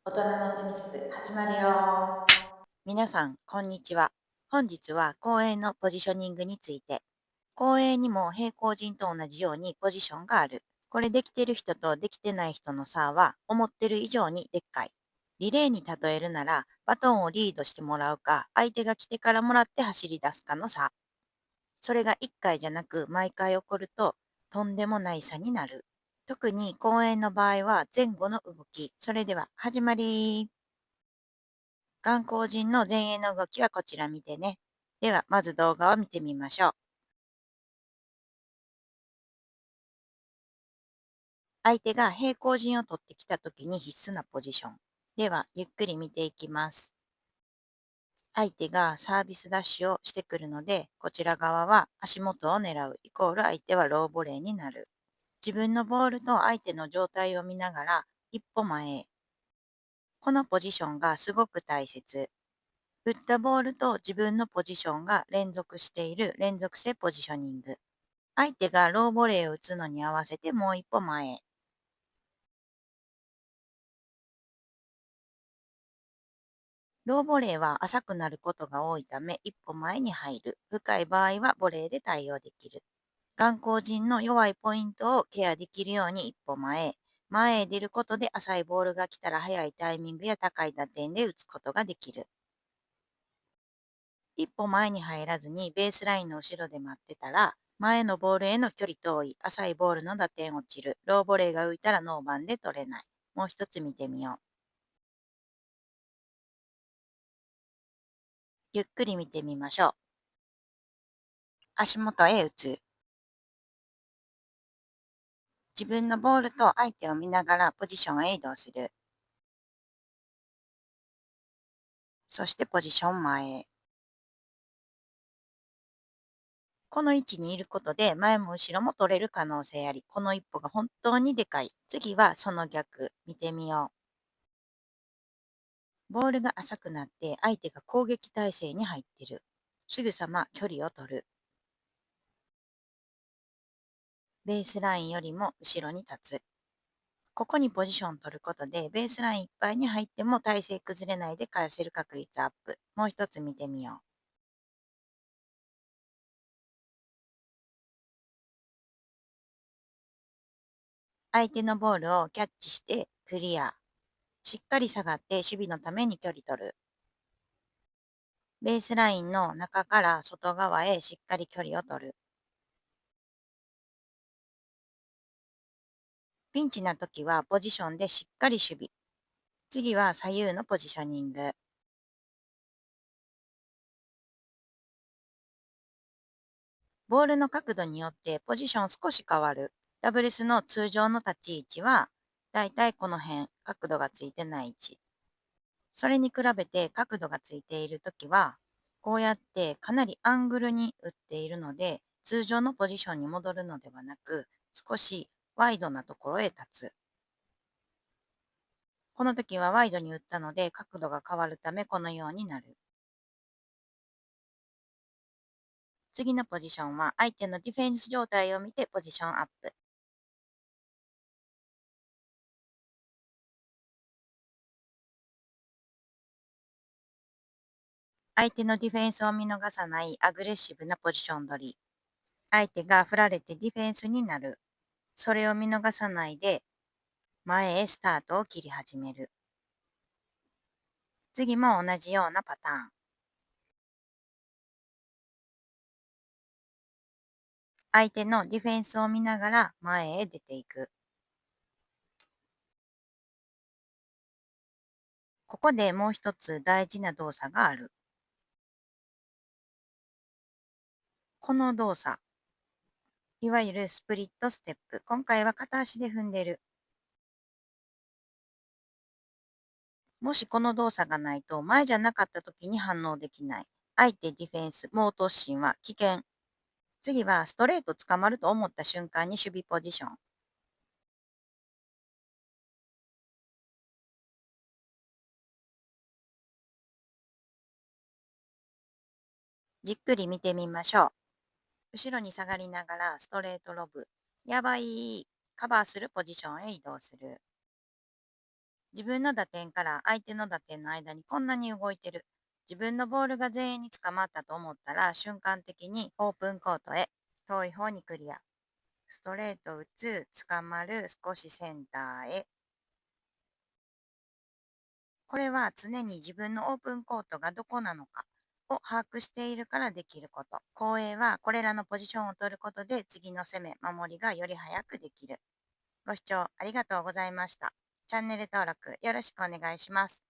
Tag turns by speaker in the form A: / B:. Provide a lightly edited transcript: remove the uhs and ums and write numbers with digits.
A: 大人のテニス部始まるよ。皆さん、こんにちは。本日は公園のポジショニングについて。公園にも平行人と同じようにポジションがある。これできてる人とできてない人の差は思ってる以上にでっかい。リレーに例えるなら、バトンをリードしてもらうか、相手が来てからもらって走り出すかの差。それが1回じゃなく毎回起こると、とんでもない差になる。特に公園の場合は前後の動き。それでは始まり。眼光人の前衛の動きはこちら見てね。では、まず動画を見てみましょう。相手が平行陣を取ってきたときに必須なポジション。では、ゆっくり見ていきます。相手がサービスダッシュをしてくるので、こちら側は足元を狙うイコール相手はローボレーになる。自分のボールと相手の状態を見ながら一歩前へ。このポジションがすごく大切。打ったボールと自分のポジションが連続している連続性ポジショニング。相手がローボレーを打つのに合わせてもう一歩前へ。ローボレーは浅くなることが多いため一歩前に入る。深い場合はボレーで対応できる。眼光人の弱いポイントをケアできるように一歩前へ。前へ出ることで浅いボールが来たら早いタイミングや高い打点で打つことができる。一歩前に入らずにベースラインの後ろで待ってたら、前のボールへの距離遠い、浅いボールの打点落ちる。ローボレーが浮いたらノーバンで取れない。もう一つ見てみよう。ゆっくり見てみましょう。足元へ打つ。自分のボールと相手を見ながらポジションへ移動する。そしてポジション前へ。この位置にいることで前も後ろも取れる可能性あり、この一歩が本当にでかい。次はその逆。見てみよう。ボールが浅くなって相手が攻撃態勢に入ってる。すぐさま距離を取る。ベースラインよりも後ろに立つ。ここにポジションを取ることで、ベースラインいっぱいに入っても体勢崩れないで返せる確率アップ。もう一つ見てみよう。相手のボールをキャッチしてクリア。しっかり下がって守備のために距離取る。ベースラインの中から外側へしっかり距離を取る。ピンチな時はポジションでしっかり守備。次は左右のポジショニング。ボールの角度によってポジション少し変わる。ダブルスの通常の立ち位置は、だいたいこの辺、角度がついてない位置。それに比べて角度がついているときは、こうやってかなりアングルに打っているので、通常のポジションに戻るのではなく、少しワイドなところへ立つ。この時はワイドに打ったので角度が変わるためこのようになる。次のポジションは相手のディフェンス状態を見てポジションアップ。相手のディフェンスを見逃さないアグレッシブなポジション取り。相手が振られてディフェンスになる。それを見逃さないで前へスタートを切り始める。次も同じようなパターン。相手のディフェンスを見ながら前へ出ていく。ここでもう一つ大事な動作がある。この動作。いわゆるスプリットステップ。今回は片足で踏んでる。もしこの動作がないと前じゃなかった時に反応できない。相手ディフェンス、猛突進は危険。次はストレート捕まると思った瞬間に守備ポジション。じっくり見てみましょう。後ろに下がりながらストレートロブ。やばい。カバーするポジションへ移動する。自分の打点から相手の打点の間にこんなに動いてる。自分のボールが全員に捕まったと思ったら瞬間的にオープンコートへ。遠い方にクリア。ストレート打つ、捕まる、少しセンターへ。これは常に自分のオープンコートがどこなのかを把握しているからできること。後衛はこれらのポジションを取ることで次の攻め、守りがより早くできる。ご視聴ありがとうございました。チャンネル登録よろしくお願いします。